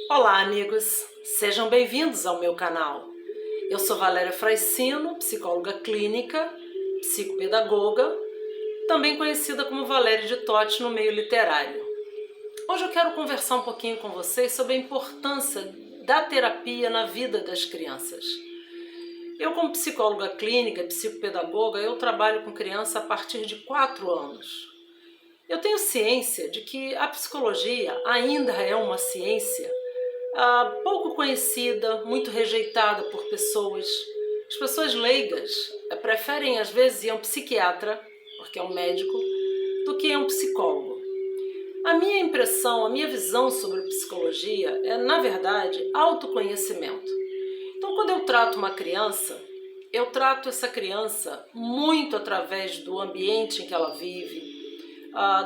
Olá, amigos! Sejam bem-vindos ao meu canal. Eu sou Valéria Fraicino, psicóloga clínica, psicopedagoga, também conhecida como Valéria de Totti no meio literário. Hoje eu quero conversar um pouquinho com vocês sobre a importância da terapia na vida das crianças. Eu, como psicóloga clínica, psicopedagoga, eu trabalho com criança a partir de 4 anos. Eu tenho ciência de que a psicologia ainda é uma ciência pouco conhecida, muito rejeitada por pessoas. As pessoas leigas preferem às vezes ir a um psiquiatra, porque é um médico, do que a um psicólogo. A minha impressão, a minha visão sobre psicologia é, na verdade, autoconhecimento. Então, quando eu trato uma criança, eu trato essa criança muito através do ambiente em que ela vive,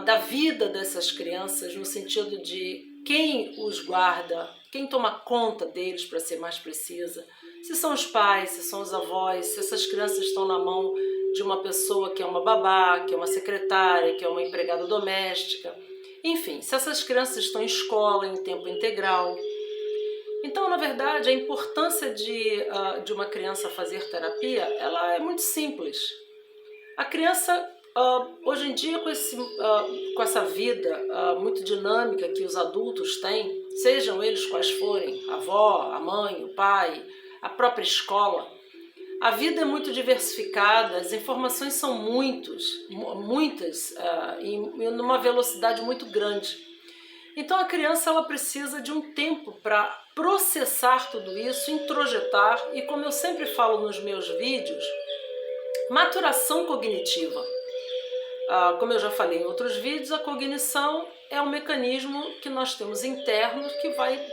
da vida dessas crianças, no sentido de quem os guarda, quem toma conta deles, para ser mais precisa, se são os pais, se são os avós, se essas crianças estão na mão de uma pessoa que é uma babá, que é uma secretária, que é uma empregada doméstica, enfim, se essas crianças estão em escola em tempo integral. Então, na verdade, a importância de uma criança fazer terapia, ela é muito simples. A criança, hoje em dia, com essa vida muito dinâmica que os adultos têm, sejam eles quais forem, a avó, a mãe, o pai, a própria escola, a vida é muito diversificada, as informações são muitas, e numa velocidade muito grande. Então a criança ela precisa de um tempo para processar tudo isso, introjetar e, como eu sempre falo nos meus vídeos, maturação cognitiva. Como eu já falei em outros vídeos, a cognição é um mecanismo que nós temos interno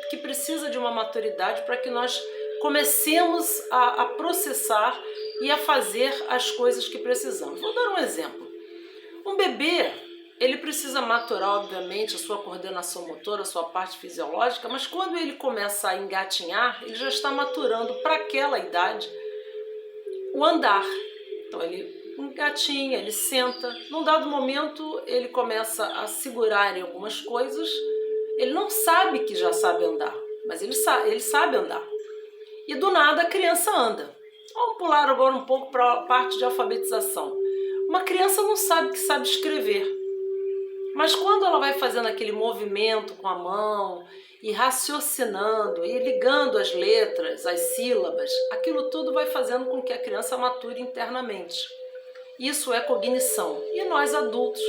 que precisa de uma maturidade para que nós comecemos a processar e a fazer as coisas que precisamos. Vou dar um exemplo. Um bebê, ele precisa maturar, obviamente, a sua coordenação motora, a sua parte fisiológica, mas quando ele começa a engatinhar, ele já está maturando para aquela idade o andar. Então ele engatinha, ele senta, num dado momento ele começa a segurar em algumas coisas, ele não sabe que já sabe andar, mas ele sabe andar. E do nada a criança anda. Vamos pular agora um pouco para a parte de alfabetização. Uma criança não sabe que sabe escrever, mas quando ela vai fazendo aquele movimento com a mão e raciocinando e ligando as letras, as sílabas, aquilo tudo vai fazendo com que a criança mature internamente. Isso é cognição. E nós adultos,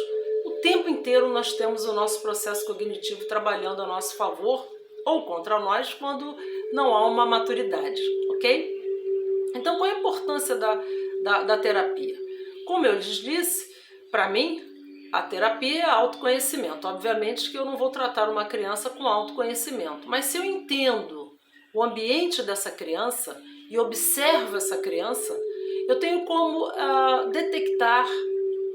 o tempo inteiro nós temos o nosso processo cognitivo trabalhando a nosso favor ou contra nós quando não há uma maturidade, ok? Então, qual é a importância da terapia? Como eu lhes disse, para mim, a terapia é autoconhecimento. Obviamente que eu não vou tratar uma criança com autoconhecimento, mas se eu entendo o ambiente dessa criança e observo essa criança, eu tenho como detectar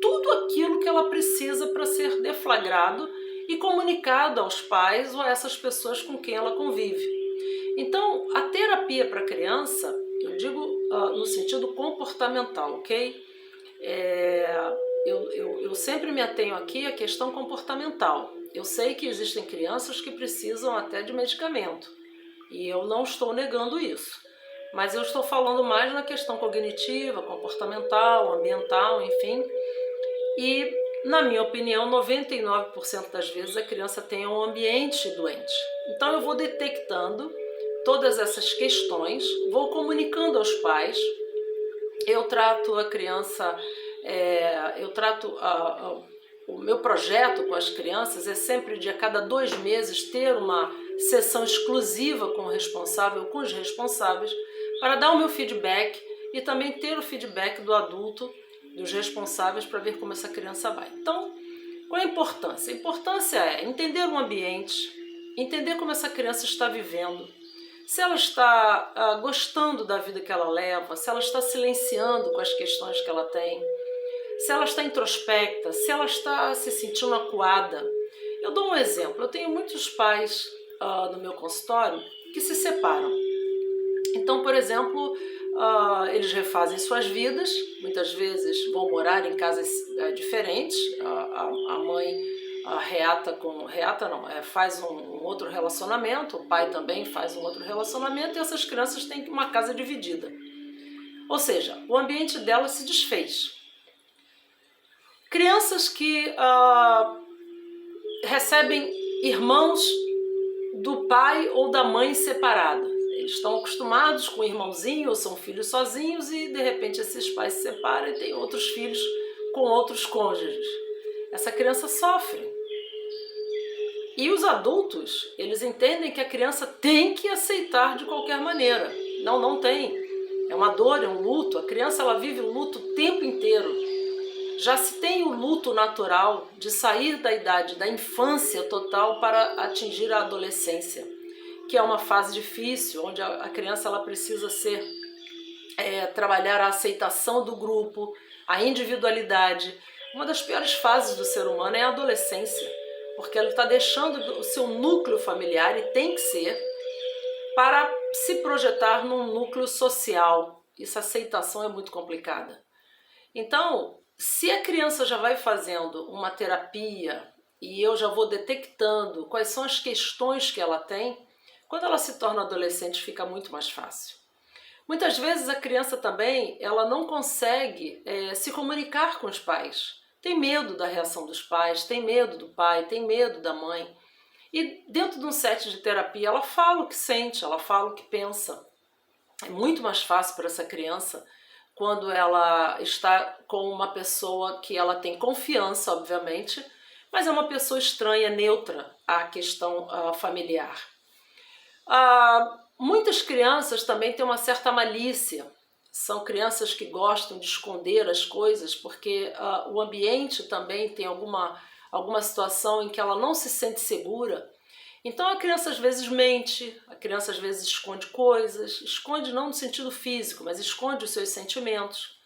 tudo aquilo que ela precisa para ser deflagrado e comunicado aos pais ou a essas pessoas com quem ela convive. Então, a terapia para criança, eu digo no sentido comportamental, ok? Eu sempre me atenho aqui à questão comportamental. Eu sei que existem crianças que precisam até de medicamento, e eu não estou negando isso. Mas eu estou falando mais na questão cognitiva, comportamental, ambiental, enfim. E, na minha opinião, 99% das vezes a criança tem um ambiente doente. Então eu vou detectando todas essas questões, vou comunicando aos pais, eu trato a criança, o meu projeto com as crianças é sempre de a cada 2 meses ter uma sessão exclusiva com o responsável, com os responsáveis, para dar o meu feedback e também ter o feedback do adulto, dos responsáveis, para ver como essa criança vai. Então, qual é a importância? A importância é entender o ambiente, entender como essa criança está vivendo, se ela está gostando da vida que ela leva, se ela está silenciando com as questões que ela tem, se ela está introspecta, se ela está se sentindo acuada. Eu dou um exemplo, eu tenho muitos pais no meu consultório que se separam. Então, por exemplo, eles refazem suas vidas, muitas vezes vão morar em casas diferentes, a mãe faz um outro relacionamento, o pai também faz um outro relacionamento e essas crianças têm uma casa dividida. Ou seja, o ambiente delas se desfez. Crianças que recebem irmãos do pai ou da mãe separada. Eles estão acostumados com o irmãozinho ou são filhos sozinhos e de repente esses pais se separam e têm outros filhos com outros cônjuges. Essa criança sofre. E os adultos, eles entendem que a criança tem que aceitar de qualquer maneira. Não tem. É uma dor, é um luto. A criança ela vive o luto o tempo inteiro. Já se tem o luto natural de sair da idade da infância total para atingir a adolescência, que é uma fase difícil, onde a criança ela precisa trabalhar a aceitação do grupo, a individualidade. Uma das piores fases do ser humano é a adolescência, porque ele está deixando o seu núcleo familiar, e tem que ser, para se projetar num núcleo social. Essa aceitação é muito complicada. Então, se a criança já vai fazendo uma terapia e eu já vou detectando quais são as questões que ela tem, quando ela se torna adolescente fica muito mais fácil. Muitas vezes a criança também ela não consegue se comunicar com os pais. Tem medo da reação dos pais, tem medo do pai, tem medo da mãe. E dentro de um set de terapia ela fala o que sente, ela fala o que pensa. É muito mais fácil para essa criança quando ela está com uma pessoa que ela tem confiança, obviamente, mas é uma pessoa estranha, neutra à questão familiar. Muitas crianças também têm uma certa malícia. São crianças que gostam de esconder as coisas porque o ambiente também tem alguma situação em que ela não se sente segura. Então a criança às vezes mente, a criança às vezes esconde coisas, esconde não no sentido físico, mas esconde os seus sentimentos.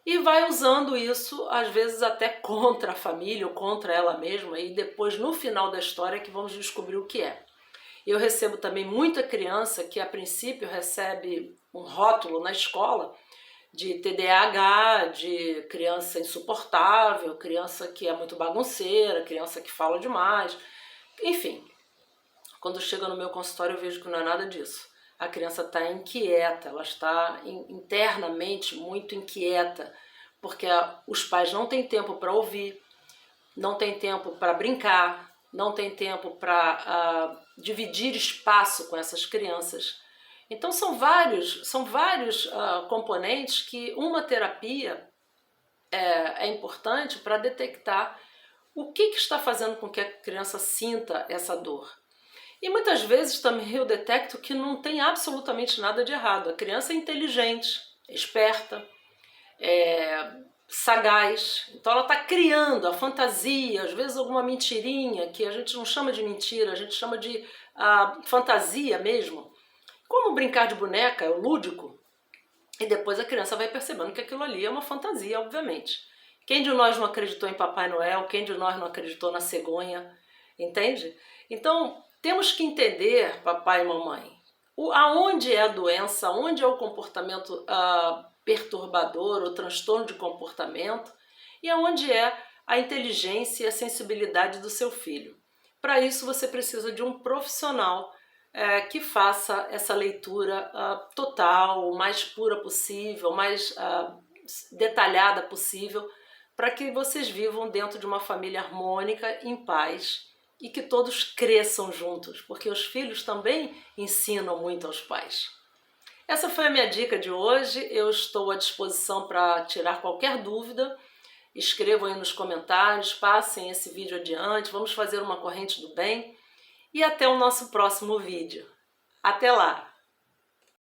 E vai usando isso, às vezes até contra a família ou contra ela mesma, e depois no final da história que vamos descobrir o que é. Eu recebo também muita criança que a princípio recebe um rótulo na escola de TDAH, de criança insuportável, criança que é muito bagunceira, criança que fala demais, enfim. Quando chega no meu consultório eu vejo que não é nada disso. A criança está inquieta, ela está internamente muito inquieta, porque os pais não têm tempo para ouvir, não têm tempo para brincar, não têm tempo para dividir espaço com essas crianças. Então são vários componentes que uma terapia é importante para detectar o que está fazendo com que a criança sinta essa dor. E muitas vezes também eu detecto que não tem absolutamente nada de errado. A criança é inteligente, esperta, sagaz. Então ela está criando a fantasia, às vezes alguma mentirinha, que a gente não chama de mentira, a gente chama de fantasia mesmo. Como brincar de boneca, é o lúdico. E depois a criança vai percebendo que aquilo ali é uma fantasia, obviamente. Quem de nós não acreditou em Papai Noel? Quem de nós não acreditou na cegonha? Entende? Então, temos que entender, papai e mamãe, aonde é a doença, onde é o comportamento perturbador, o transtorno de comportamento, e aonde é a inteligência e a sensibilidade do seu filho. Para isso você precisa de um profissional que faça essa leitura total, o mais pura possível, o mais detalhada possível, para que vocês vivam dentro de uma família harmônica, em paz, e que todos cresçam juntos, porque os filhos também ensinam muito aos pais. Essa foi a minha dica de hoje, eu estou à disposição para tirar qualquer dúvida, escrevam aí nos comentários, passem esse vídeo adiante, vamos fazer uma corrente do bem, e até o nosso próximo vídeo. Até lá!